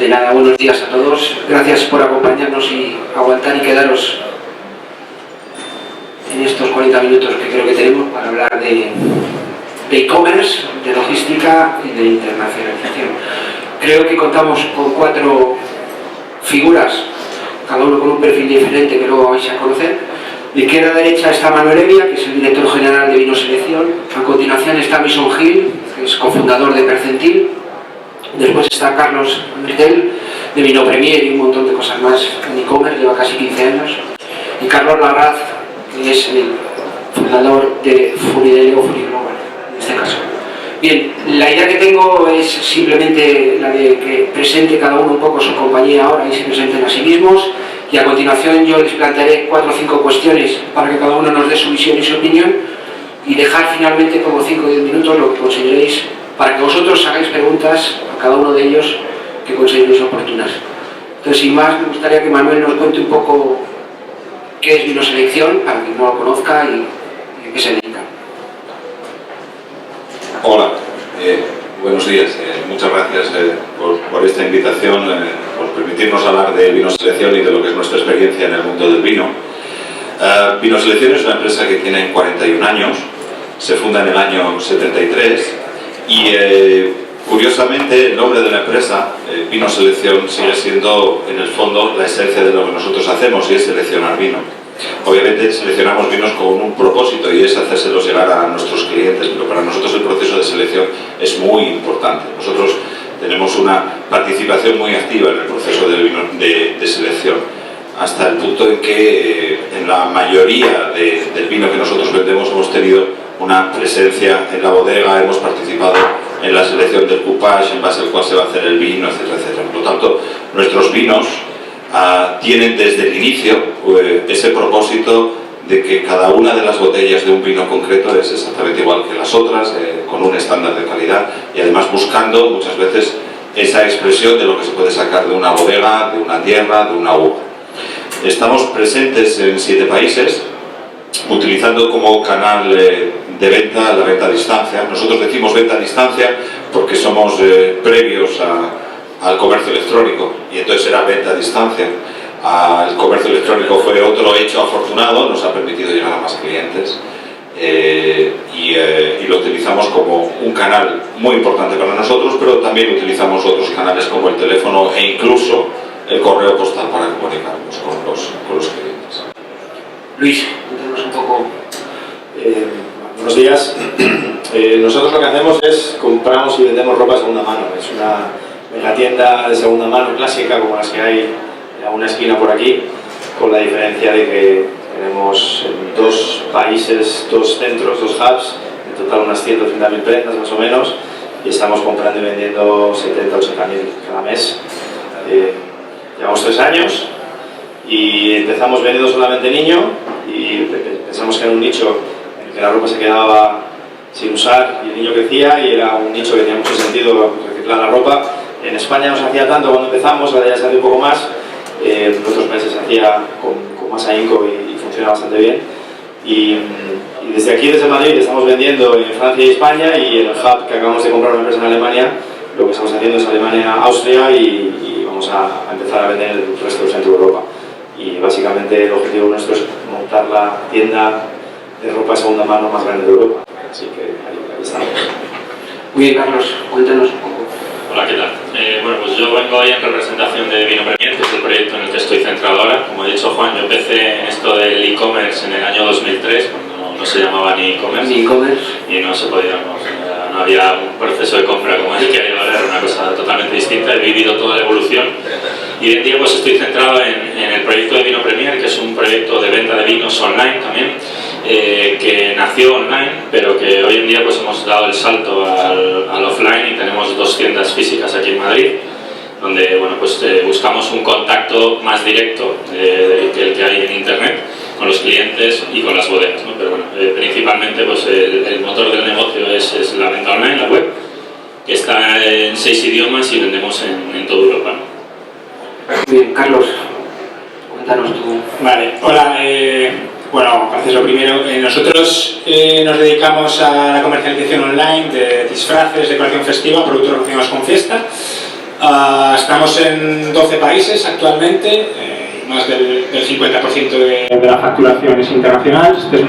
De nada, buenos días a todos. Gracias por acompañarnos y aguantar y quedaros en estos 40 minutos que creo que tenemos para hablar de e-commerce, de logística y de internacionalización. Creo que contamos con 4 figuras, cada uno con un perfil diferente que luego vais a conocer. De izquierda a derecha está Manuel Evia, que es el director general de Vino Selección. A continuación está Mason Gil, que es cofundador de Percentil. Después está Carlos Andritel, de Vino Premier y un montón de cosas más en e-commerce, lleva casi 15 años. Y Carlos Larraz, que es el fundador de Furidelio o Furiglobal, en este caso. Bien, la idea que tengo es simplemente la de que presente cada uno un poco su compañía ahora y se presenten a sí mismos. Y a continuación yo les plantearé 4 o 5 cuestiones para que cada uno nos dé su visión y su opinión. Y dejar finalmente como 5 o 10 minutos lo que consideréis para que vosotros hagáis preguntas a cada uno de ellos que consideréis oportunas. Entonces, sin más, me gustaría que Manuel nos cuente un poco qué es Vino Selección, para quien no lo conozca y a qué se dedica. Hola, buenos días. Muchas gracias por esta invitación, por permitirnos hablar de Vino Selección y de lo que es nuestra experiencia en el mundo del vino. Vino Selección es una empresa que tiene 41 años, se funda en el año 73 y curiosamente el nombre de la empresa, Vino Selección, sigue siendo en el fondo la esencia de lo que nosotros hacemos y es seleccionar vino. Obviamente seleccionamos vinos con un propósito y es hacérselos llegar a nuestros clientes, pero para nosotros el proceso de selección es muy importante. Nosotros tenemos una participación muy activa en el proceso de selección, hasta el punto en que en la mayoría del vino que nosotros vendemos hemos tenido una presencia en la bodega, hemos participado en la selección del coupage en base al cual se va a hacer el vino, etcétera, etcétera. Por lo tanto, nuestros vinos tienen desde el inicio ese propósito de que cada una de las botellas de un vino concreto es exactamente igual que las otras, con un estándar de calidad y además buscando muchas veces esa expresión de lo que se puede sacar de una bodega, de una tierra, de una uva. Estamos presentes en 7 países, utilizando como canal de venta la venta a distancia. Nosotros decimos venta a distancia porque somos previos al comercio electrónico y entonces era venta a distancia. El comercio electrónico fue otro hecho afortunado, nos ha permitido llegar a más clientes y lo utilizamos como un canal muy importante para nosotros, pero también utilizamos otros canales como el teléfono e incluso el correo postal para comunicarnos con los clientes. Luis, cuéntanos un poco. Buenos días. Nosotros lo que hacemos es compramos y vendemos ropa de segunda mano. Es una megatienda de segunda mano clásica como las que hay a una esquina por aquí, con la diferencia de que tenemos en 2 países, 2 centros, 2 hubs, en total unas 130.000 prendas más o menos, y estamos comprando y vendiendo 70 o 80.000 cada mes. Llevamos 3 años y empezamos vendiendo solamente niño y pensamos que era un nicho en el que la ropa se quedaba sin usar y el niño crecía y era un nicho que tenía mucho sentido reciclar la ropa. En España no se hacía tanto cuando empezamos, ahora ya se hace un poco más. En otros países se hacía con más ahínco y funciona bastante bien. Y desde aquí, desde Madrid, estamos vendiendo en Francia y España, y en el hub que acabamos de comprar una empresa en Alemania, lo que estamos haciendo es Alemania, Austria y vamos a empezar a vender el resto del centro de Europa. Y básicamente el objetivo nuestro es montar la tienda de ropa de segunda mano más grande de Europa. Así que ahí estamos. Muy bien, Carlos, cuéntanos un poco. Hola, ¿qué tal? Bueno, pues yo vengo hoy en representación de Vino Premier, que es el proyecto en el que estoy centrado ahora. Como ha dicho Juan, yo empecé en esto del e-commerce en el año 2003, cuando no se llamaba ni e-commerce. E-commerce. Y no se podía, no había un proceso de compra como el que hay ahora, era una cosa totalmente distinta. He vivido toda la evolución y hoy en día pues estoy centrado en el proyecto de Vino Premier, que es un proyecto de venta de vinos online también, que nació online, pero que hoy en día pues hemos dado el salto al offline y tenemos 2 tiendas físicas aquí en Madrid, donde bueno, pues, buscamos un contacto más directo que el que hay en internet con los clientes y con las bodegas, ¿no? Pero bueno, principalmente pues, el motor del negocio es la venta online, la web, que está en 6 idiomas y vendemos en toda Europa, ¿no? Bien, Carlos, cuéntanos tú. Vale, hola. Bueno, gracias lo primero. Nosotros nos dedicamos a la comercialización online de disfraces, decoración festiva, productos relacionados con fiesta. Estamos en 12 países actualmente, más del 50% de la facturación es internacional. Este es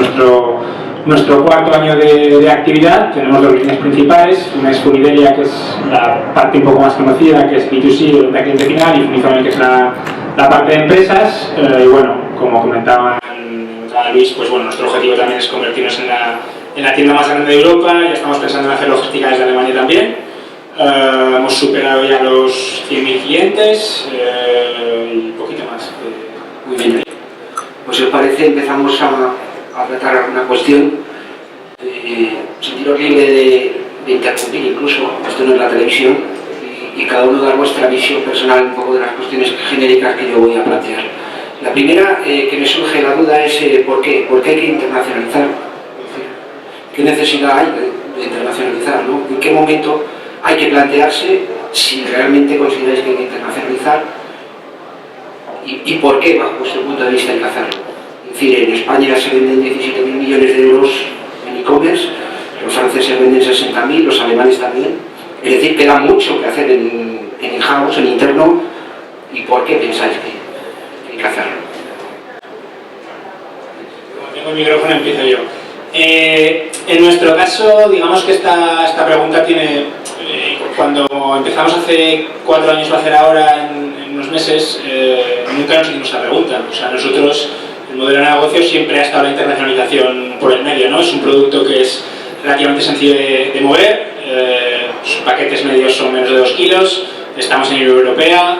nuestro cuarto año de actividad. Tenemos dos líneas principales. Una es Funidelia, que es la parte un poco más conocida, que es B2C, el cliente final, y Funifamily, que es la parte de empresas. Y bueno, como comentaba Luis, pues bueno, nuestro objetivo también es convertirnos en la tienda más grande de Europa. Ya estamos pensando en hacer logística desde Alemania también. Hemos superado ya los 100.000 clientes y un poquito más. Muy bien. Pues si os parece, empezamos a tratar una cuestión. Sentiros libre de interrumpir, incluso, esto no es la televisión, y cada uno dar vuestra visión personal un poco de las cuestiones genéricas que yo voy a plantear. La primera que me surge la duda es ¿por qué? ¿Por qué hay que internacionalizar? ¿Qué necesidad hay de internacionalizar, ¿no? ¿En qué momento hay que plantearse si realmente consideráis que hay que internacionalizar y por qué, bajo vuestro punto de vista, hay que hacerlo? Es decir, en España se venden 17.000 millones de euros en e-commerce, los franceses venden 60.000, los alemanes también. Es decir, queda mucho que hacer en in-house, en interno. ¿Y por qué pensáis que hay que hacerlo? Como tengo el micrófono, empiezo yo. En nuestro caso, digamos que esta pregunta tiene... cuando empezamos hace 4 años o hacer ahora, en unos meses, nunca nos hicimos esa pregunta. O sea, nosotros, el modelo de negocio siempre ha estado la internacionalización por el medio, ¿no? Es un producto que es relativamente sencillo de mover, sus paquetes medios son menos de 2 kilos, estamos en Unión Europea,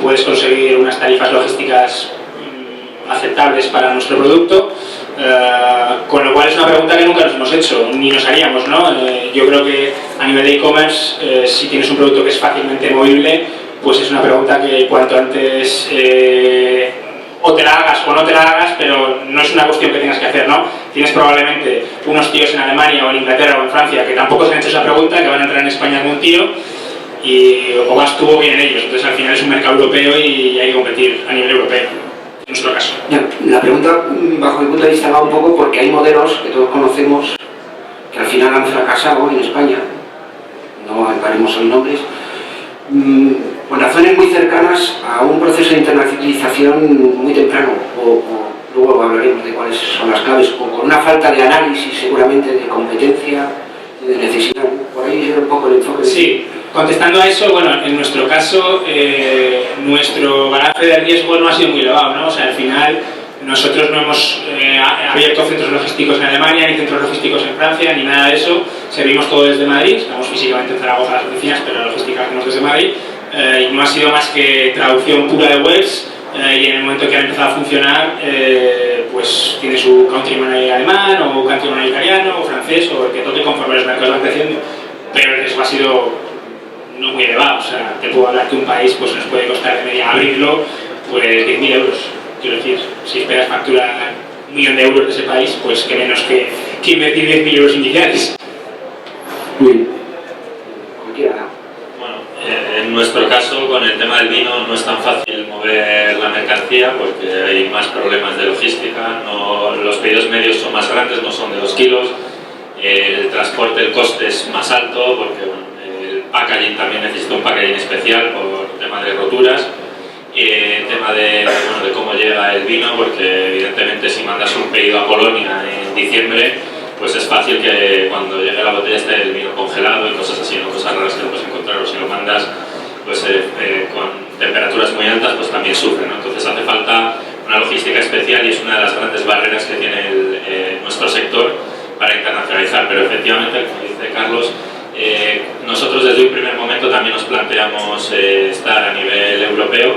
puedes conseguir unas tarifas logísticas aceptables para nuestro producto, con lo cual es una pregunta que nunca nos hemos hecho, ni nos haríamos, ¿no? Yo creo que a nivel de e-commerce, si tienes un producto que es fácilmente movible, pues es una pregunta que cuanto antes o te la hagas o no te la hagas, pero no es una cuestión que tengas que hacer, ¿no? Tienes probablemente unos tíos en Alemania o en Inglaterra o en Francia que tampoco se han hecho esa pregunta, que van a entrar en España con un tío, y o vas tú o vienen ellos. Entonces al final es un mercado europeo y hay que competir a nivel europeo, en nuestro caso. La pregunta, bajo mi punto de vista, va un poco porque hay modelos que todos conocemos que al final han fracasado en España, no haremos hoy nombres, con razones muy cercanas a un proceso de internacionalización muy temprano, o luego hablaremos de cuáles son las claves, o con una falta de análisis seguramente de competencia y de necesidad. Por ahí era un poco el enfoque. Sí, contestando a eso, bueno, en nuestro caso, nuestro balance de riesgo no ha sido muy elevado, ¿no? O sea, al final nosotros no hemos abierto centros logísticos en Alemania, ni centros logísticos en Francia, ni nada de eso. Servimos todo desde Madrid, estamos físicamente en Zaragoza las oficinas, pero la logística hacemos desde Madrid. Y no ha sido más que traducción pura de webs, y en el momento que ha empezado a funcionar, pues tiene su country manager alemán, o country manager italiano, o francés, o el que toque conforme los mercados van creciendo, pero el riesgo ha sido no muy elevado. O sea, te puedo hablar que un país pues nos puede costar de media abrirlo pues 10.000 euros. Quiero decir, si esperas facturar 1 millón de euros de ese país, pues que menos que invertir 10.000 euros iniciales. Muy cualquiera. Bueno, en nuestro caso, con el tema del vino, no es tan fácil mover la mercancía porque hay más problemas de logística. Los pedidos medios son más grandes, no son de 2 kilos. El transporte, el coste es más alto porque bueno, el packaging también necesita un packaging especial por tema de roturas. El tema de cómo llega el vino, porque evidentemente si mandas un pedido a Polonia en diciembre, pues es fácil que cuando llegue la botella esté el vino congelado y cosas así, ¿no? Cosas raras que puedes encontrar, o si lo mandas pues, con temperaturas muy altas, pues también sufre, ¿no? Entonces hace falta una logística especial y es una de las grandes barreras que tiene nuestro sector para internacionalizar, pero efectivamente, como dice Carlos, nosotros desde un primer momento también nos planteamos estar a nivel europeo,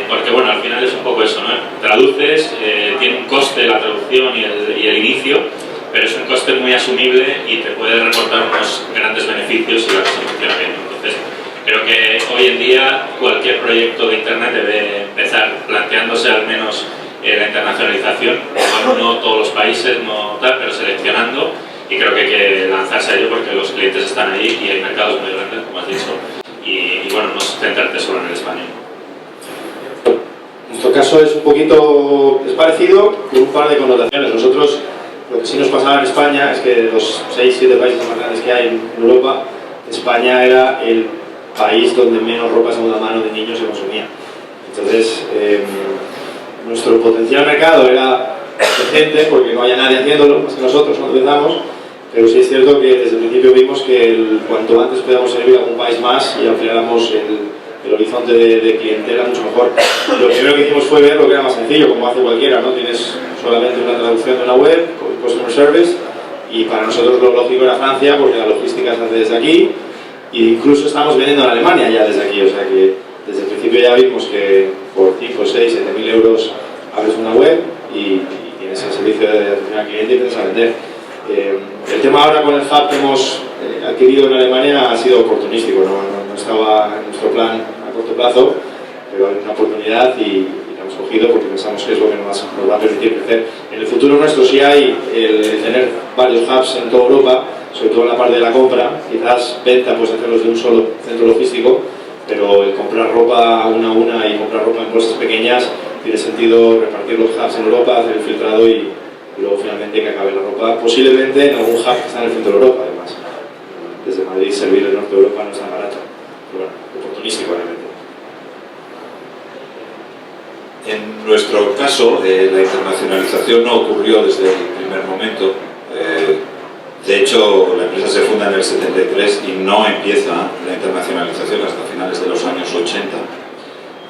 porque bueno, al final es un poco eso, ¿no? Traduces, tiene un coste la traducción y el inicio, pero es un coste muy asumible y te puede reportar unos grandes beneficios si la cosa funciona bien. Entonces, creo que hoy en día cualquier proyecto de internet debe empezar planteándose al menos la internacionalización, no todos los países, no tal, pero seleccionando, y creo que hay que lanzarse a ello porque los clientes están ahí y hay mercados muy grandes, como has dicho, y bueno, no centrarte solo en el español. En nuestro caso es un poquito parecido, con un par de connotaciones. Nosotros, lo que sí nos pasaba en España es que de los 6-7 países más grandes que hay en Europa, España era el país donde menos ropa de segunda mano de niños se consumía. Entonces, nuestro potencial mercado era decente porque no había nadie haciéndolo, más que nosotros cuando empezamos, pero sí es cierto que desde el principio vimos que cuanto antes podíamos servir a algún país más y ampliáramos el horizonte de clientela mucho mejor. Lo primero que hicimos fue ver lo que era más sencillo, como hace cualquiera, ¿no? Tienes solamente una traducción de una web, Customer Service, y para nosotros lo lógico era Francia, porque la logística se hace desde aquí, e incluso estamos vendiendo en Alemania ya desde aquí, o sea que desde el principio ya vimos que por 5, 6, 7.000 euros abres una web y tienes el servicio de atención al cliente y empiezas a vender. El tema ahora con el hub que hemos adquirido en Alemania ha sido oportunístico, no estaba en nuestro plan a corto plazo, pero hay una oportunidad y la hemos cogido porque pensamos que es lo que nos va a permitir crecer. En el futuro nuestro sí hay el tener varios hubs en toda Europa, sobre todo en la parte de la compra, quizás venta pues hacerlos de un solo centro logístico, pero el comprar ropa una a una y comprar ropa en bolsas pequeñas tiene sentido repartir los hubs en Europa, hacer el filtrado y luego finalmente que acabe la ropa, posiblemente en algún hub que está en el centro de Europa además. Desde Madrid servir el norte de Europa no es tan barato, pero bueno, oportunístico realmente. En nuestro caso, la internacionalización no ocurrió desde el primer momento. De hecho, la empresa se funda en el 73 y no empieza la internacionalización hasta finales de los años 80.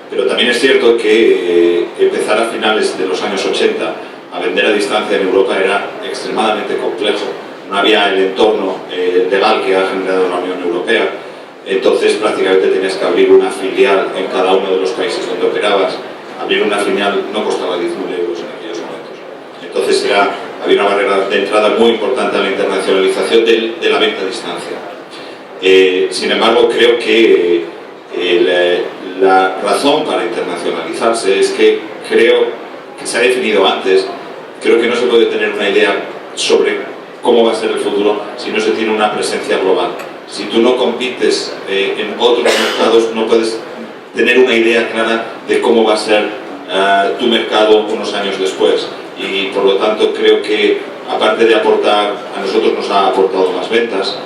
Pero también es cierto que empezar a finales de los años 80 a vender a distancia en Europa era extremadamente complejo. No había el entorno legal que ha generado la Unión Europea, entonces prácticamente tenías que abrir una filial en cada uno de los países donde operabas. Abrir una filial no costaba 10.000 euros en aquellos momentos. Entonces había una barrera de entrada muy importante a la internacionalización de la venta a distancia. Sin embargo, creo que la razón para internacionalizarse es que creo que se ha definido antes. Creo que no se puede tener una idea sobre cómo va a ser el futuro si no se tiene una presencia global. Si tú no compites en otros mercados, no puedes tener una idea clara de cómo va a ser tu mercado unos años después. Y por lo tanto creo que, aparte de aportar, a nosotros nos ha aportado más ventas.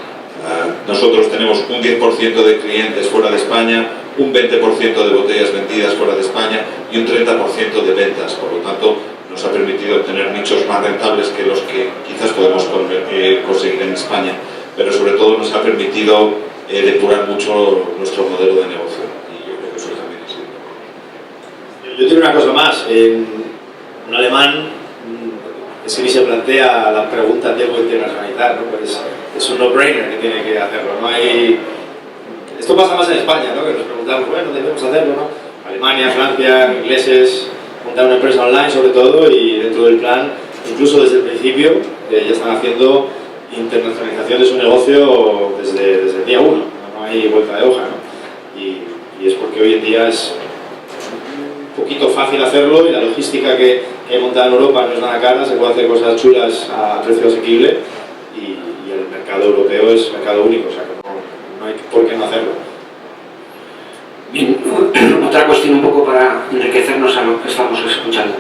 Nosotros tenemos un 10% de clientes fuera de España, un 20% de botellas vendidas fuera de España y un 30% de ventas. Por lo tanto, nos ha permitido obtener nichos más rentables que los que quizás podemos conseguir en España, pero sobre todo nos ha permitido depurar mucho nuestro modelo de negocio, y yo creo que eso también ha sido. Yo tengo una cosa más. Un alemán se plantea la pregunta de cómo internacionalizar, ¿no? Pues es un no-brainer que tiene que hacerlo. No hay... Esto pasa más en España, ¿no? Que nos preguntamos, bueno, debemos hacerlo, ¿no? Alemania, Francia, ingleses, montar una empresa online sobre todo, y dentro del plan, incluso desde el principio, ya están haciendo internacionalización de su negocio desde el día 1, no hay vuelta de hoja, ¿no? Y es porque hoy en día es un poquito fácil hacerlo y la logística que hay montada en Europa no es nada cara, se puede hacer cosas chulas a precio asequible y el mercado europeo es mercado único, o sea que no hay por qué no hacerlo. Bien, otra cuestión un poco para enriquecernos a lo que estamos escuchando.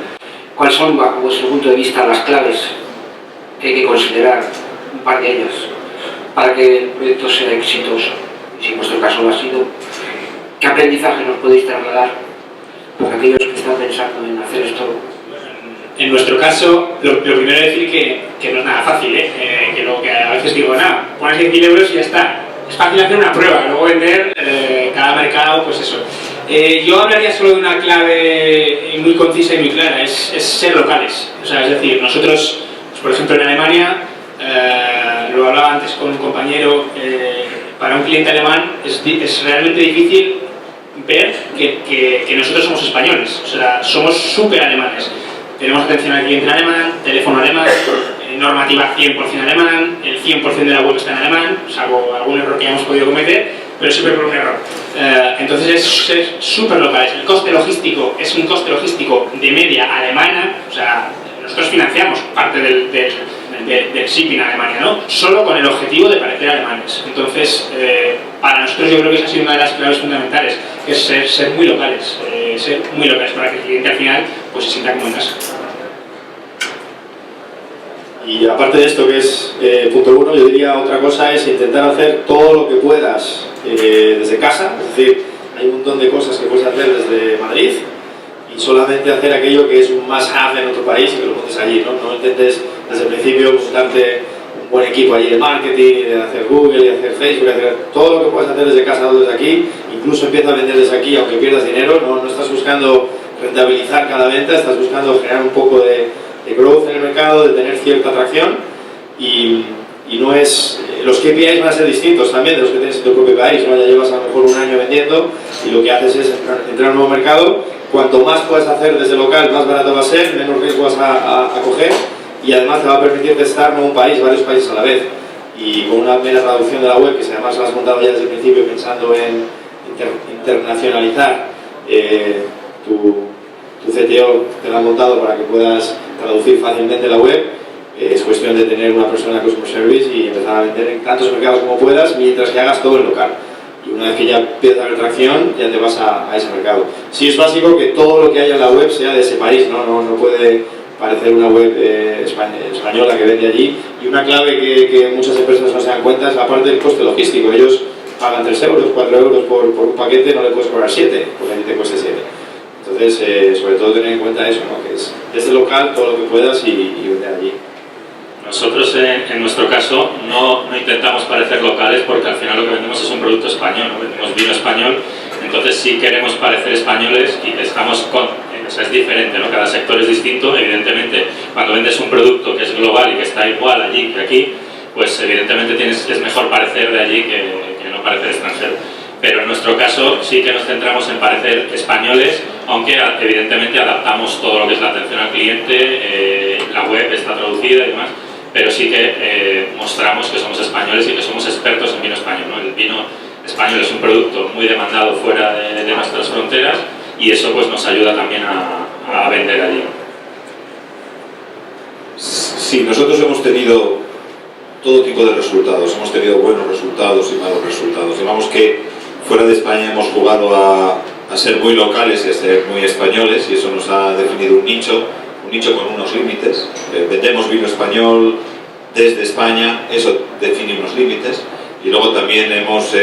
¿Cuáles son, bajo vuestro punto de vista, las claves que hay que considerar, un par de ellas, para que el proyecto sea exitoso? Y si en vuestro caso lo ha sido, ¿qué aprendizaje nos podéis trasladar para aquellos que están pensando en hacer esto? En nuestro caso, lo primero es decir que no es nada fácil, que lo que a veces digo, nada, pones 10.000 euros y ya está. Es fácil hacer una prueba, luego vender cada mercado, pues eso. Yo hablaría solo de una clave muy concisa y muy clara, es ser locales. O sea, es decir, nosotros, pues, por ejemplo, en Alemania, lo hablaba antes con un compañero, para un cliente alemán es realmente difícil ver que nosotros somos españoles, o sea, somos súper alemanes. Tenemos atención al cliente en alemán, teléfono alemán, normativa 100% alemán, el 100% de la web está en alemán, salvo algún error que hayamos podido cometer, pero siempre por un error. Entonces es ser súper locales. El coste logístico es un coste logístico de media alemana, o sea, nosotros financiamos parte del shipping a Alemania, ¿no? Solo con el objetivo de parecer alemanes. Entonces, para nosotros yo creo que esa ha sido una de las claves fundamentales, que es ser muy locales, para que el cliente al final pues se sienta como en casa. Y aparte de esto, que es punto 1, yo diría otra cosa es intentar hacer todo lo que puedas desde casa. Es decir, hay un montón de cosas que puedes hacer desde Madrid y solamente hacer aquello que es un must-have en otro país y que lo montes allí, ¿no? No intentes desde el principio montarte un buen equipo allí de marketing, de hacer Google, y hacer Facebook, hacer todo lo que puedas hacer desde casa o desde aquí. Incluso empieza a vender desde aquí, aunque pierdas dinero. No estás buscando rentabilizar cada venta, estás buscando generar un poco de growth en el mercado, de tener cierta atracción, y no es... los KPIs van a ser distintos también de los que tienes en tu propio país, ¿no? Ya llevas a lo mejor un año vendiendo y lo que haces es entrar a un nuevo mercado. Cuanto más puedas hacer desde local, más barato va a ser, menos riesgo vas a coger, y además te va a permitir testar no un país, varios países a la vez. Y con una mera traducción de la web, que si además lo has montado ya desde el principio pensando en internacionalizar tu CTO, te lo han montado para que puedas traducir fácilmente la web. Es cuestión de tener una persona Customer Service y empezar a vender en tantos mercados como puedas, mientras que hagas todo en local. Y una vez que ya empiezas a ver tracción, ya te vas a ese mercado. Sí es básico que todo lo que haya en la web sea de ese país, no puede parecer una web española que vende allí. Y una clave que muchas empresas no se dan cuenta es la parte del coste logístico. Ellos pagan 3 euros, 4 euros por un paquete, no le puedes cobrar 7, porque a ti te cueste 7. Entonces, sobre todo tener en cuenta eso, ¿no? Que es desde local todo lo que puedas y vender allí. Nosotros, en nuestro caso, no intentamos parecer locales porque al final lo que vendemos es un producto español, ¿no? Vendemos vino español, entonces sí queremos parecer españoles y estamos o sea, es diferente, ¿no? Cada sector es distinto. Evidentemente, cuando vendes un producto que es global y que está igual allí que aquí, pues evidentemente es mejor parecer de allí que no parecer extranjero. Pero en nuestro caso sí que nos centramos en parecer españoles, aunque evidentemente adaptamos todo lo que es la atención al cliente, la web está traducida y demás, pero sí que mostramos que somos españoles y que somos expertos en vino español, ¿no? El vino español es un producto muy demandado fuera de nuestras fronteras y eso pues nos ayuda también a vender allí. Sí, nosotros hemos tenido todo tipo de resultados, hemos tenido buenos resultados y malos resultados. Digamos que fuera de España hemos jugado a ser muy locales y a ser muy españoles, y eso nos ha definido un nicho con unos límites. Vendemos vino español desde España, eso define unos límites, y luego también hemos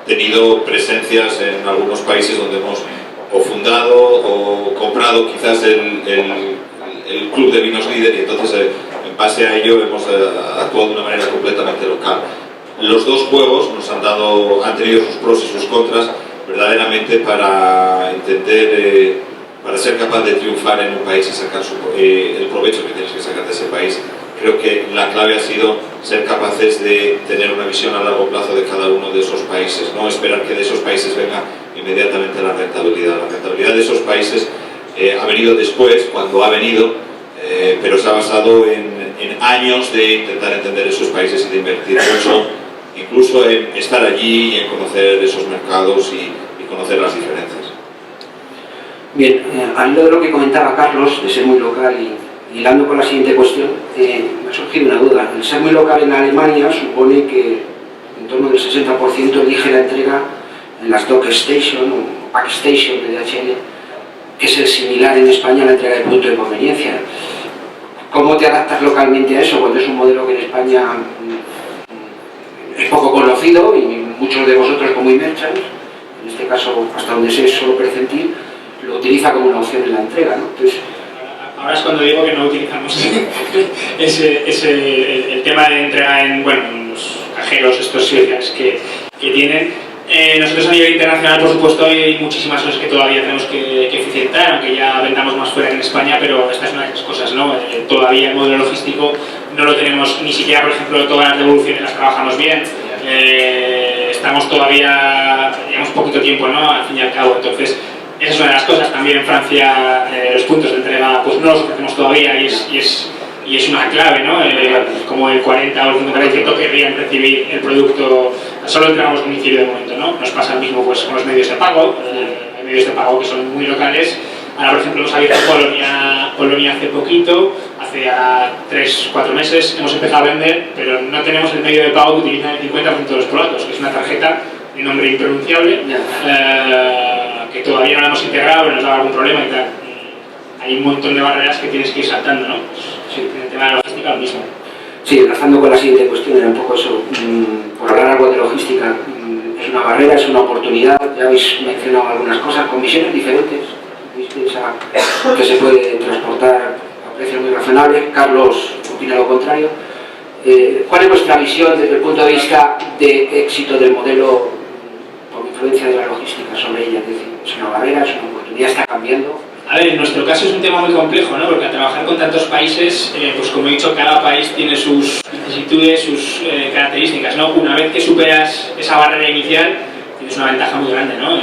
tenido presencias en algunos países donde hemos o fundado o comprado quizás el club de vinos líder, y entonces en base a ello hemos actuado de una manera completamente local. Los dos juegos han tenido sus pros y sus contras verdaderamente para entender, para ser capaz de triunfar en un país y sacar el provecho que tienes que sacar de ese país. Creo que la clave ha sido ser capaces de tener una visión a largo plazo de cada uno de esos países, no esperar que de esos países venga inmediatamente la rentabilidad. La rentabilidad de esos países ha venido después, cuando ha venido, pero se ha basado en años de intentar entender esos países y de invertir mucho, incluso en estar allí y en conocer esos mercados y conocer las diferencias. Bien, al hilo de lo que comentaba Carlos, de ser muy local y hilando con la siguiente cuestión, me ha surgido una duda. El ser muy local en Alemania supone que en torno del 60% elige la entrega en las dock station o pack station de DHL, que es el similar en España a la entrega de punto de conveniencia. ¿Cómo te adaptas localmente a eso cuando es un modelo que en España es poco conocido y muchos de vosotros como merchants, en este caso hasta donde sé es solo percentil, lo utiliza como una opción en la entrega, ¿no? Entonces, ahora es cuando digo que no utilizamos el tema de entrega en los cajeros estos que tienen. Nosotros a nivel internacional, por supuesto, hay muchísimas cosas que todavía tenemos que eficientar, aunque ya vendamos más fuera que en España, pero esta es una de las cosas, ¿no? Todavía el modelo logístico no lo tenemos, ni siquiera, por ejemplo, todas las devoluciones las trabajamos bien. Estamos todavía, llevamos poquito tiempo, ¿no? Al fin y al cabo, entonces esa es una de las cosas. También en Francia los puntos de entrega pues no los ofrecemos todavía y es una clave, ¿no? Como el 40 o el 50% querrían recibir el producto, solo entregamos domicilio de momento, ¿no? Nos pasa lo mismo pues con los medios de pago, hay medios de pago que son muy locales. Ahora, por ejemplo, hemos abierto Polonia hace poquito, hace 3-4 meses hemos empezado a vender, pero no tenemos el medio de pago que utilizan el 50% de los polacos, que es una tarjeta de nombre impronunciable, que todavía no la hemos integrado, pero nos da algún problema y tal. Hay un montón de barreras que tienes que ir saltando, ¿no? Sí, el tema de la logística ahora mismo. Sí, enlazando con la siguiente cuestión, era un poco eso, por hablar algo de logística, es una barrera, es una oportunidad, ya habéis mencionado algunas cosas con visiones diferentes, que se puede transportar a precios muy razonables. Carlos opina lo contrario. ¿Cuál es vuestra visión desde el punto de vista de éxito del modelo por influencia de la logística sobre ella? Es decir, es una barrera, es una oportunidad, está cambiando. A ver, en nuestro caso es un tema muy complejo, ¿no? Porque al trabajar con tantos países, pues como he dicho, cada país tiene sus vicisitudes, sus características, ¿no? Una vez que superas esa barrera inicial, tienes una ventaja muy grande, ¿no?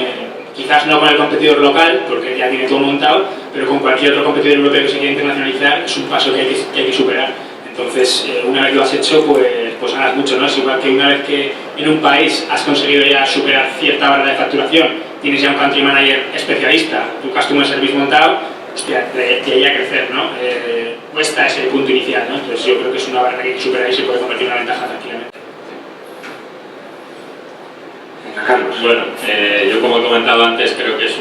Quizás no con el competidor local, porque ya tiene todo montado, pero con cualquier otro competidor europeo que se quiera internacionalizar, es un paso que hay que superar. Entonces, una vez que lo has hecho, pues ganas mucho, ¿no? Es igual que una vez que en un país has conseguido ya superar cierta barrera de facturación, tienes ya un country manager especialista, tu customer service montado, hostia, te hay a crecer, ¿no? Cuesta ese punto inicial, ¿no? Entonces yo creo que es una barrera que hay que superar y se puede convertir en una ventaja tranquilamente. Carlos. Bueno, yo como he comentado antes, creo que es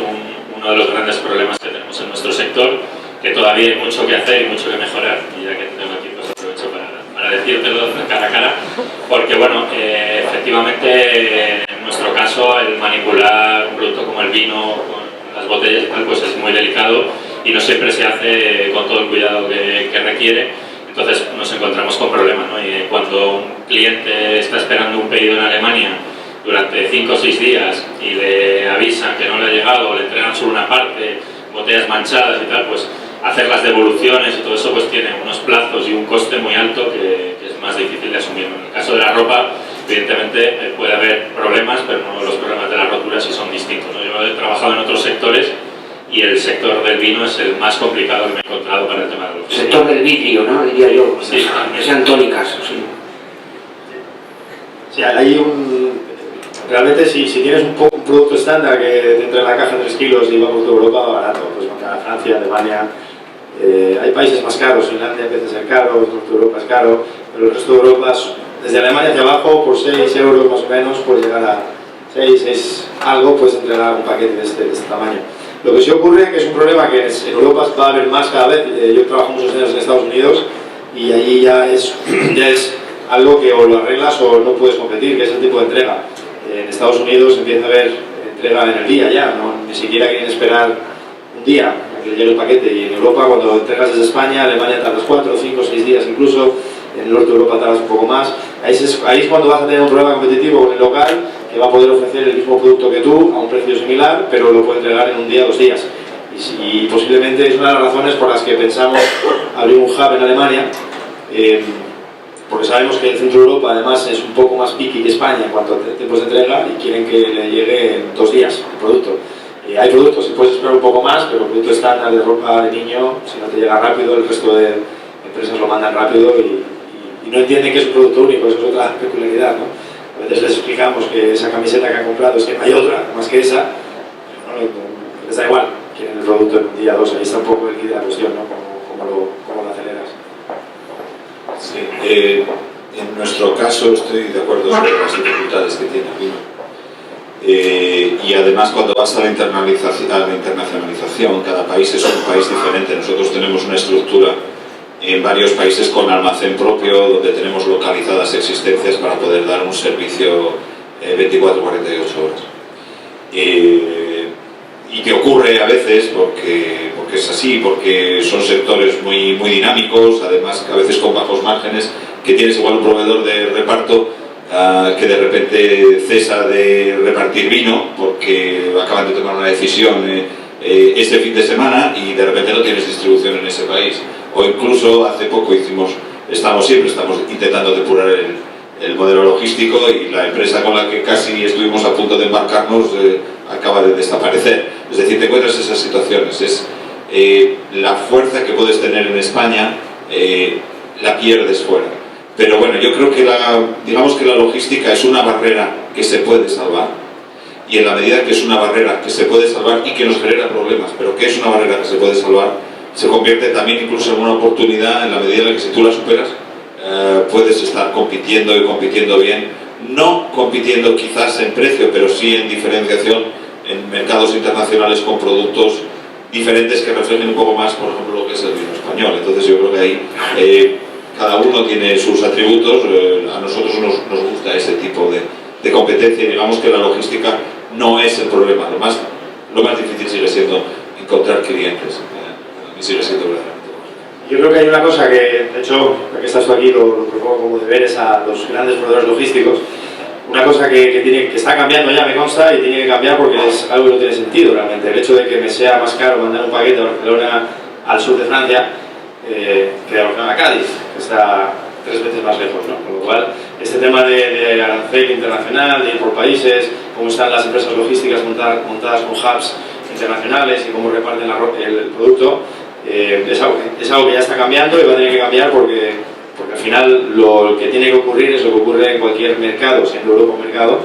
uno de los grandes problemas que tenemos en nuestro sector, que todavía hay mucho que hacer y mucho que mejorar, y ya que tengo aquí, pues aprovecho para decírtelo cara a cara, porque bueno, efectivamente en nuestro caso el manipular un producto como el vino, con las botellas y tal, pues es muy delicado y no siempre se hace con todo el cuidado que requiere. Entonces nos encontramos con problemas, ¿no? Y cuando un cliente está esperando un pedido en Alemania durante 5 o 6 días y le avisan que no le ha llegado o le entregan solo una parte, botellas manchadas y tal, pues hacer las devoluciones y todo eso pues tiene unos plazos y un coste muy alto que es más difícil de asumir. En el caso de la ropa, evidentemente puede haber problemas, pero no, los problemas de la rotura sí son distintos, ¿no? Yo he trabajado en otros sectores y el sector del vino es el más complicado que me he encontrado para el tema de la logística. El sector del vidrio, ¿no? Diría yo, Sí, que sean tónicas. Sí. Sí, hay realmente si tienes un producto estándar que te entra en la caja 3 kilos y va por toda Europa, barato, pues mandar a Francia, Alemania. Hay países más caros, Finlandia empieza a ser caro, el norte de Europa es caro, pero el resto de Europa, desde Alemania hacia abajo, por 6 euros más o menos, puedes llegar a 6 algo, puedes entregar un paquete de este tamaño. Lo que sí ocurre que es un problema que en Europa va a haber más cada vez. Yo trabajo muchos años en Estados Unidos y allí ya es algo que o lo arreglas o no puedes competir, que es el tipo de entrega. En Estados Unidos empieza a haber entrega en el día ya, ¿no? Ni siquiera quieren esperar un día a que le llegue el paquete. Y en Europa, cuando entregas desde España, Alemania tardas 4, 5, 6 días incluso, en el norte de Europa tardas un poco más. Ahí es cuando vas a tener un problema competitivo con el local, que va a poder ofrecer el mismo producto que tú a un precio similar, pero lo puede entregar en un día o 2 días. Y posiblemente es una de las razones por las que pensamos abrir un hub en Alemania, porque sabemos que el centro de Europa además es un poco más picky que España en cuanto a tiempos de entrega y quieren que le llegue en 2 días el producto. Hay productos que puedes esperar un poco más, pero el producto estándar de ropa de niño, si no te llega rápido, el resto de empresas lo mandan rápido y no entienden que es un producto único. Eso es otra peculiaridad, ¿no? A veces les explicamos que esa camiseta que han comprado es que no hay otra más que esa, ¿no? Les da igual, quieren el producto en un día o 2. Ahí está un poco el kit de la cuestión, ¿no? Cómo lo aceleras. Sí, en nuestro caso estoy de acuerdo sobre las dificultades que tiene el vino. Y además cuando vas a la internacionalización, cada país es un país diferente. Nosotros tenemos una estructura en varios países con almacén propio, donde tenemos localizadas existencias para poder dar un servicio 24-48 horas. Y que ocurre a veces porque es así, porque son sectores muy dinámicos, además a veces con bajos márgenes, que tienes igual un proveedor de reparto que de repente cesa de repartir vino porque acaban de tomar una decisión este fin de semana y de repente no tienes distribución en ese país. O incluso hace poco estamos intentando depurar el modelo logístico y la empresa con la que casi estuvimos a punto de embarcarnos acaba de desaparecer. Es decir, te encuentras esas situaciones. Es la fuerza que puedes tener en España la pierdes fuera. Pero bueno, yo creo que digamos que la logística es una barrera que se puede salvar, y en la medida que es una barrera que se puede salvar y que nos genera problemas, pero que es una barrera que se puede salvar, se convierte también incluso en una oportunidad en la medida en la que si tú la superas puedes estar compitiendo y compitiendo bien, no compitiendo quizás en precio, pero sí en diferenciación en mercados internacionales con productos diferentes que reflejen un poco más, por ejemplo, lo que es el vino español. Entonces yo creo que ahí cada uno tiene sus atributos, a nosotros nos gusta ese tipo de competencia y digamos que la logística no es el problema, lo más difícil sigue siendo encontrar clientes, a mí sigue siendo verdaderamente. Yo creo que hay una cosa que, de hecho, ya que estás tú aquí, lo propongo como deberes a los grandes proveedores logísticos. Una cosa que está cambiando ya, me consta, y tiene que cambiar porque es algo que no tiene sentido realmente. El hecho de que me sea más caro mandar un paquete de Barcelona al sur de Francia que de Barcelona a Cádiz, que está 3 veces más lejos, ¿no? Con lo cual, este tema de arancel internacional, de ir por países, cómo están las empresas logísticas montadas con hubs internacionales y cómo reparten el producto, es algo que ya está cambiando y va a tener que cambiar porque al final lo que tiene que ocurrir es lo que ocurre en cualquier mercado, siendo Europa un mercado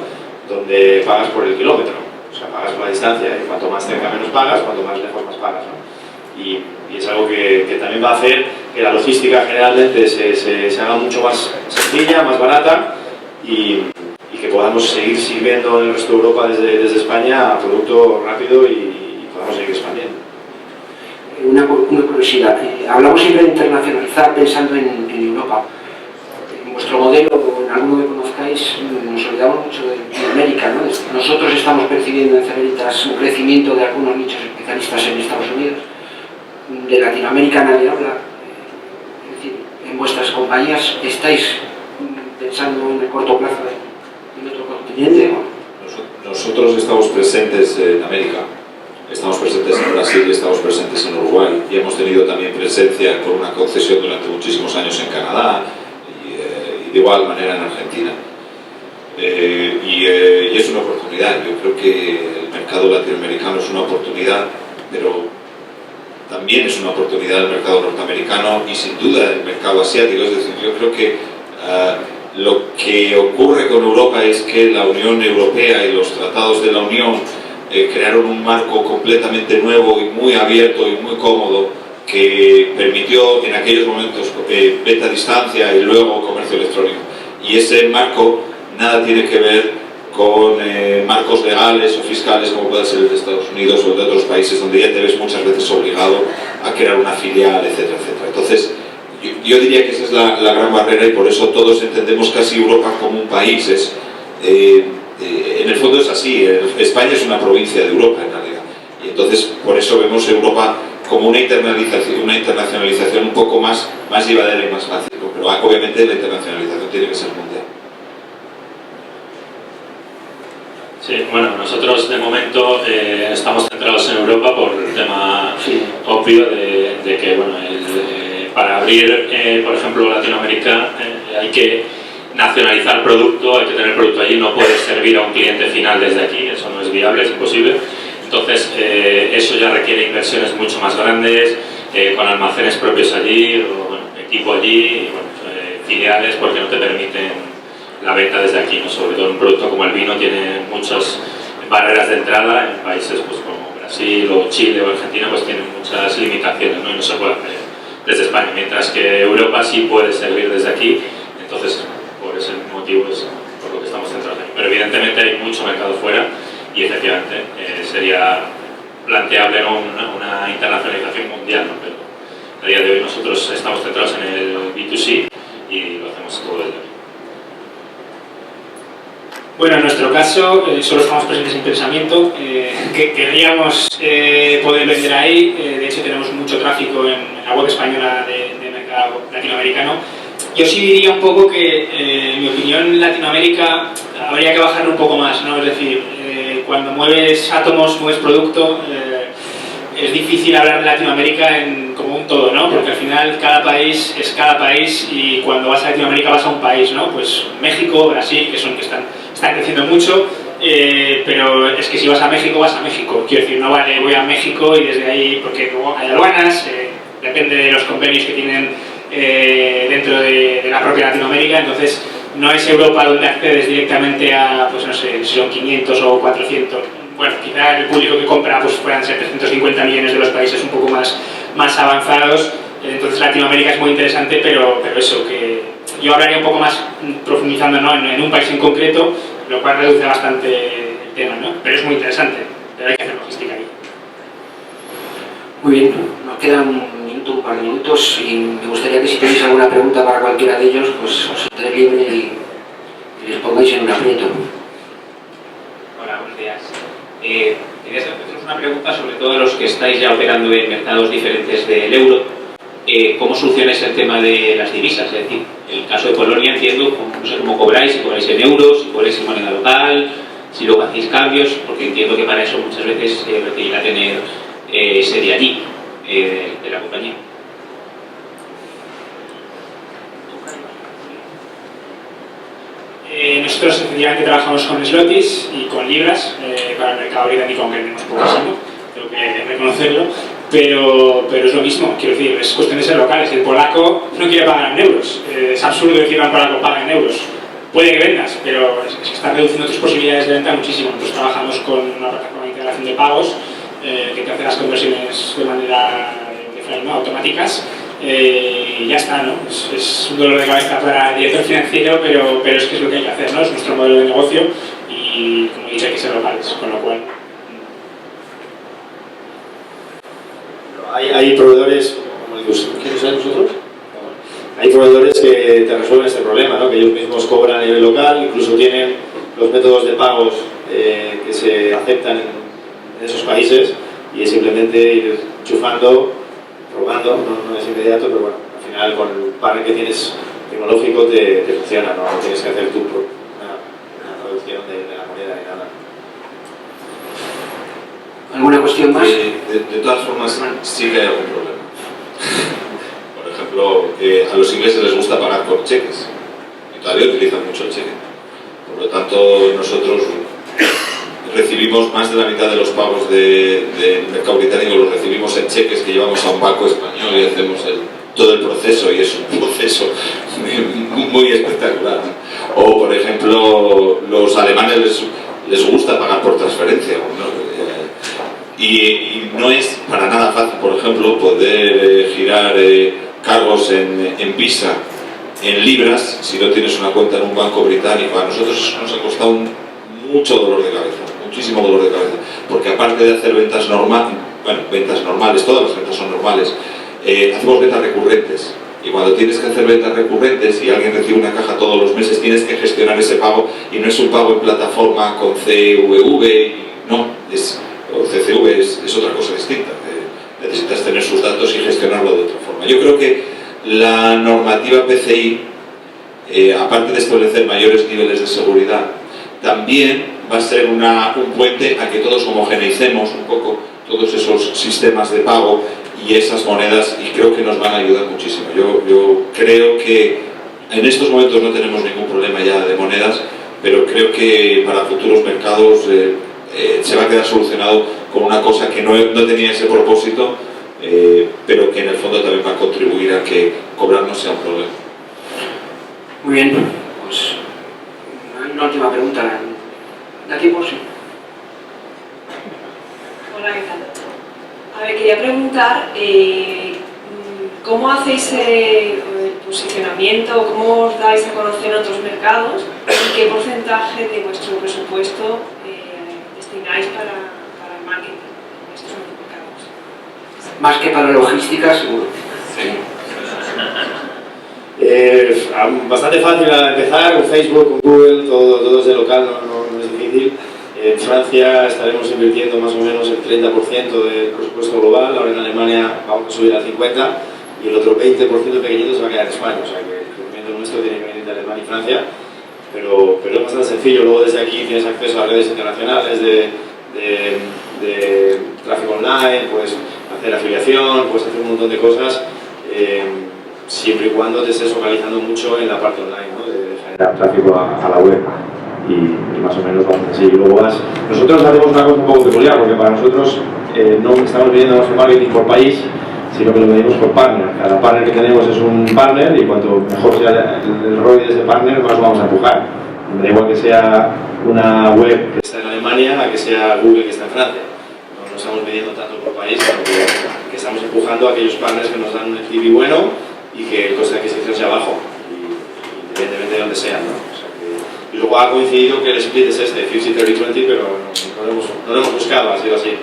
donde pagas por el kilómetro, o sea, pagas por la distancia, y cuanto más cerca menos pagas, cuanto más lejos más pagas, ¿no? Y es algo que también va a hacer que la logística generalmente se haga mucho más sencilla, más barata y que podamos seguir sirviendo en el resto de Europa desde España a producto rápido y podamos seguir expandiendo. Una curiosidad, hablamos siempre de internacionalizar pensando en Europa. En vuestro modelo, o en alguno que conozcáis, nos olvidamos mucho de América, ¿no? Nosotros estamos percibiendo en Celeritas un crecimiento de algunos nichos especialistas en Estados Unidos, de Latinoamérica nadie habla. Es decir, en vuestras compañías estáis pensando en el corto plazo en otro continente. Nosotros estamos presentes en América. Estamos presentes en Brasil y estamos presentes en Uruguay y hemos tenido también presencia con una concesión durante muchísimos años en Canadá y de igual manera en Argentina. Y es una oportunidad. Yo creo que el mercado latinoamericano es una oportunidad, pero también es una oportunidad el mercado norteamericano y sin duda el mercado asiático. Es decir, yo creo que lo que ocurre con Europa es que la Unión Europea y los tratados de la Unión crearon un marco completamente nuevo y muy abierto y muy cómodo que permitió en aquellos momentos venta a distancia y luego comercio electrónico. Y ese marco nada tiene que ver con marcos legales o fiscales como puede ser el de Estados Unidos o de otros países donde ya te ves muchas veces obligado a crear una filial, etcétera, etcétera. Entonces, yo diría que esa es la gran barrera y por eso todos entendemos casi Europa como un país. En el fondo es así, España es una provincia de Europa en realidad y entonces por eso vemos Europa como una internacionalización un poco más llevadera y más fácil, ¿no? Pero obviamente la internacionalización tiene que ser mundial. Sí, bueno, nosotros de momento estamos centrados en Europa por el tema obvio de que bueno, para abrir por ejemplo Latinoamérica hay que nacionalizar producto, hay que tener producto allí, no puedes servir a un cliente final desde aquí, eso no es viable, es imposible. Entonces eso ya requiere inversiones mucho más grandes, con almacenes propios allí, o bueno, equipo allí, y, bueno, filiales porque no te permiten la venta desde aquí, ¿no? Sobre todo un producto como el vino tiene muchas barreras de entrada en países pues, como Brasil o Chile o Argentina, pues tienen muchas limitaciones, ¿no? Y no se puede hacer desde España, mientras que Europa sí puede servir desde aquí, entonces por ese motivo es por lo que estamos centrados aquí. Pero evidentemente hay mucho mercado fuera y efectivamente sería planteable, ¿no? una internacionalización mundial, ¿no? Pero a día de hoy nosotros estamos centrados en el B2C y lo hacemos todo desde aquí. Bueno, en nuestro caso solo estamos presentes en pensamiento, que querríamos poder vender ahí, de hecho tenemos mucho tráfico en la web española de mercado latinoamericano. Yo sí diría un poco que, en mi opinión, Latinoamérica habría que bajarlo un poco más, ¿no? Es decir, cuando mueves átomos, mueves producto, es difícil hablar de Latinoamérica como un todo, ¿no? Porque al final cada país es cada país y cuando vas a Latinoamérica vas a un país, ¿no? Pues México, Brasil, que están creciendo mucho, pero es que si vas a México, vas a México. Quiero decir, no vale, voy a México y desde ahí, porque luego hay aduanas, depende de los convenios que tienen dentro de la propia Latinoamérica, entonces no es Europa donde accedes directamente a, pues no sé, si son 500 o 400, bueno, quizá el público que compra pues puedan ser 350 millones de los países un poco más avanzados, entonces Latinoamérica es muy interesante, pero eso, que yo hablaría un poco más profundizando, ¿no? en un país en concreto, lo cual reduce bastante el tema, ¿no? Pero es muy interesante, pero hay que hacer logística ahí. Muy bien, nos quedan un minuto minuto, un par de minutos, y me gustaría que si tenéis alguna pregunta para cualquiera de ellos, pues os sentéis libre y les pongáis en un aprieto. Hola, buenos días. Quería haceros una pregunta sobre todo los que estáis ya operando en mercados diferentes del euro. ¿Cómo solucionáis el tema de las divisas? Es decir, en el caso de Polonia entiendo, no sé cómo cobráis, si cobráis en euros, si cobráis en moneda local, si luego hacéis cambios, porque entiendo que para eso muchas veces requerirá tener sede allí, de la compañía. Nosotros efectivamente trabajamos con slotis y con libras para el mercado británico, aunque menos poquísimo, tengo que reconocerlo, pero es lo mismo, quiero decir, es cuestión de ser locales. El polaco no quiere pagar en euros, es absurdo decir que el polaco paga en euros. Puede que vendas, pero es que está reduciendo tus posibilidades de venta muchísimo. Nosotros trabajamos con una plataforma de integración de pagos que te hace las conversiones de manera ¿no? automáticas. Y ya está, ¿no? Es un dolor de cabeza para el director financiero, pero es que es lo que hay que hacer, ¿no? Es nuestro modelo de negocio y, como he dicho, hay que ser locales, con lo cual... Hay proveedores, ¿quieres saber nosotros? Hay proveedores que te resuelven este problema, ¿no? Que ellos mismos cobran a nivel local, incluso tienen los métodos de pagos que se aceptan en esos países y es simplemente ir enchufando, probando, no es inmediato, pero bueno, al final con el partner que tienes tecnológico te funciona, no tienes que hacer tú una traducción de la moneda ni nada. ¿Alguna cuestión más? De todas formas, sí que hay algún problema. Por ejemplo, a los ingleses les gusta pagar con cheques y todavía utilizan mucho el cheque. Por lo tanto, nosotros recibimos más de la mitad de los pagos del mercado británico, los recibimos en cheques que llevamos a un banco español y hacemos todo el proceso, y es un proceso muy espectacular. O, por ejemplo, los alemanes les gusta pagar por transferencia, ¿no? Y no es para nada fácil, por ejemplo, poder girar cargos en Visa en libras si no tienes una cuenta en un banco británico. A nosotros nos ha costado mucho dolor de cabeza, muchísimo dolor de cabeza, porque aparte de hacer ventas normales, todas las ventas son normales, hacemos ventas recurrentes. Y cuando tienes que hacer ventas recurrentes y alguien recibe una caja todos los meses, tienes que gestionar ese pago, y no es un pago en plataforma con CVV, no, o CCV es otra cosa distinta. Necesitas tener sus datos y gestionarlo de otra forma. Yo creo que la normativa PCI, aparte de establecer mayores niveles de seguridad, también va a ser un puente a que todos homogeneicemos un poco todos esos sistemas de pago y esas monedas, y creo que nos van a ayudar muchísimo. Yo creo que en estos momentos no tenemos ningún problema ya de monedas, pero creo que para futuros mercados se va a quedar solucionado con una cosa que no tenía ese propósito, pero que en el fondo también va a contribuir a que cobrar no sea un problema. Muy bien, pues una última pregunta. ¿Da tiempo? Sí. Hola, ¿qué tal? A ver, quería preguntar ¿cómo hacéis el posicionamiento, cómo os dais a conocer en otros mercados y qué porcentaje de vuestro presupuesto destináis para el marketing en estos mercados? Más que para logística, seguro. Sí. Bastante fácil a empezar, con Facebook, con Google, todo desde local, no es difícil. En Francia estaremos invirtiendo más o menos el 30% del presupuesto global, ahora en Alemania vamos a subir al 50% y el otro 20% pequeñito se va a quedar en España, o sea que el crecimiento nuestro tiene que venir de Alemania y Francia, pero es bastante sencillo. Luego desde aquí tienes acceso a redes internacionales de tráfico online, puedes hacer afiliación, puedes hacer un montón de cosas, siempre y cuando te estés focalizando mucho en la parte online, ¿no? De generar tráfico a la web. Y más o menos vamos así. Y luego nosotros hacemos una cosa un poco peculiar, porque para nosotros no estamos midiendo nuestro marketing por país, sino que lo medimos por partner. Cada partner que tenemos es un partner, y cuanto mejor sea el ROI de ese partner, más lo vamos a empujar. Me da igual que sea una web que está en Alemania a que sea Google que está en Francia. No estamos midiendo tanto por país, sino que estamos empujando a aquellos partners que nos dan un LTV bueno y que el coste de adquisición sea bajo, independientemente de donde sea, ¿no? Y luego ha coincidido que el split es este, 50-30-20, pero no lo hemos buscado, ha sido así.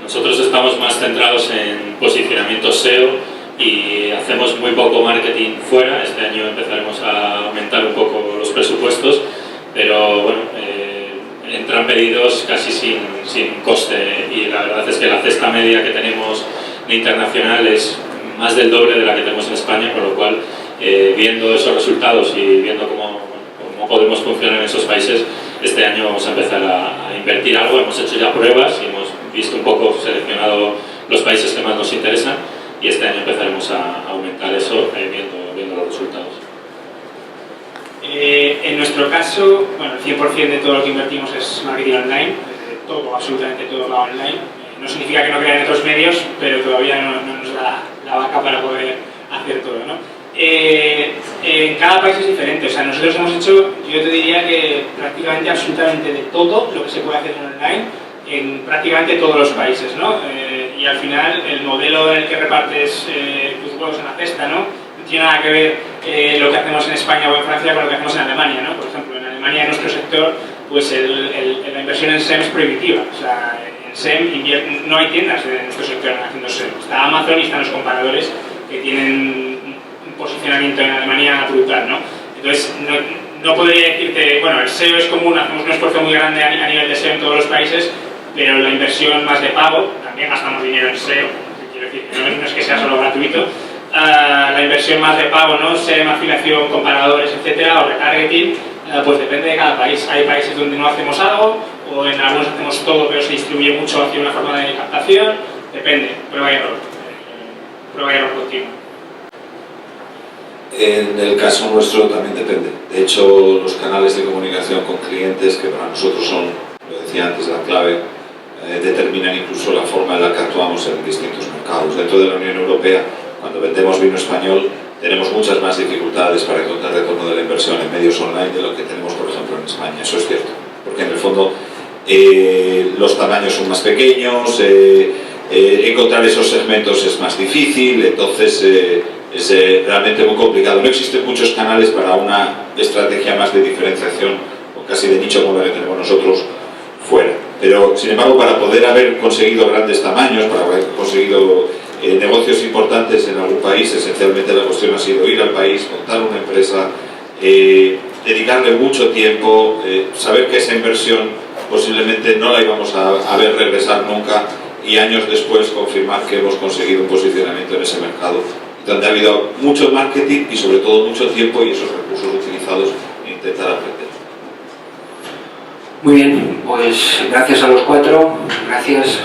Nosotros estamos más centrados en posicionamiento SEO y hacemos muy poco marketing fuera. Este año empezaremos a aumentar un poco los presupuestos, pero bueno, entran pedidos casi sin coste y la verdad es que la cesta media que tenemos de internacional es más del doble de la que tenemos en España, por lo cual viendo esos resultados y viendo cómo podemos funcionar en esos países, este año vamos a empezar a invertir algo. Hemos hecho ya pruebas y hemos visto un poco, seleccionado los países que más nos interesan y este año empezaremos a aumentar eso viendo los resultados. En nuestro caso, bueno, el 100% de todo lo que invertimos es marketing online, todo, absolutamente todo va online. No significa que no crean otros medios, pero todavía no nos da la vaca para poder hacer todo, ¿no? En cada país es diferente, o sea, nosotros hemos hecho, yo te diría que prácticamente absolutamente de todo lo que se puede hacer en online en prácticamente todos los países, ¿no? Y al final el modelo en el que repartes tus huevos en la cesta, ¿no? No tiene nada que ver lo que hacemos en España o en Francia con lo que hacemos en Alemania, ¿no? Por ejemplo, en Alemania, en nuestro sector, pues la inversión en SEM es prohibitiva, o sea, en SEM no hay tiendas de nuestro sector haciendo SEM. Está Amazon y están los comparadores que tienen un posicionamiento en Alemania brutal, ¿no? Entonces, no podría decirte, bueno, el SEO es común, hacemos un esfuerzo muy grande a nivel de SEO en todos los países, pero la inversión más de pago, también gastamos dinero en SEO, quiero decir, no es que sea solo gratuito, la inversión más de pago, ¿no? SEM, afiliación, comparadores, etcétera, o retargeting, pues depende de cada país. Hay países donde no hacemos algo, o en algunos hacemos todo, pero se distribuye mucho hacia una forma de captación, depende, prueba y error continuo. En el caso nuestro también depende. De hecho, los canales de comunicación con clientes, que para nosotros son, lo decía antes, la clave, determinan incluso la forma en la que actuamos en distintos mercados. Dentro de la Unión Europea, cuando vendemos vino español, tenemos muchas más dificultades para encontrar retorno de la inversión en medios online de lo que tenemos, por ejemplo, en España. Eso es cierto, porque en el fondo los tamaños son más pequeños, encontrar esos segmentos es más difícil, entonces es realmente muy complicado. No existen muchos canales para una estrategia más de diferenciación o casi de nicho como la que tenemos nosotros fuera. Pero, sin embargo, para poder haber conseguido grandes tamaños, para haber conseguido negocios importantes en algún país, esencialmente la cuestión ha sido ir al país, montar una empresa, dedicarle mucho tiempo, saber que esa inversión posiblemente no la íbamos a ver regresar nunca y años después confirmar que hemos conseguido un posicionamiento en ese mercado, donde ha habido mucho marketing y sobre todo mucho tiempo y esos recursos utilizados en intentar aprender. Muy bien, pues gracias a los cuatro, gracias.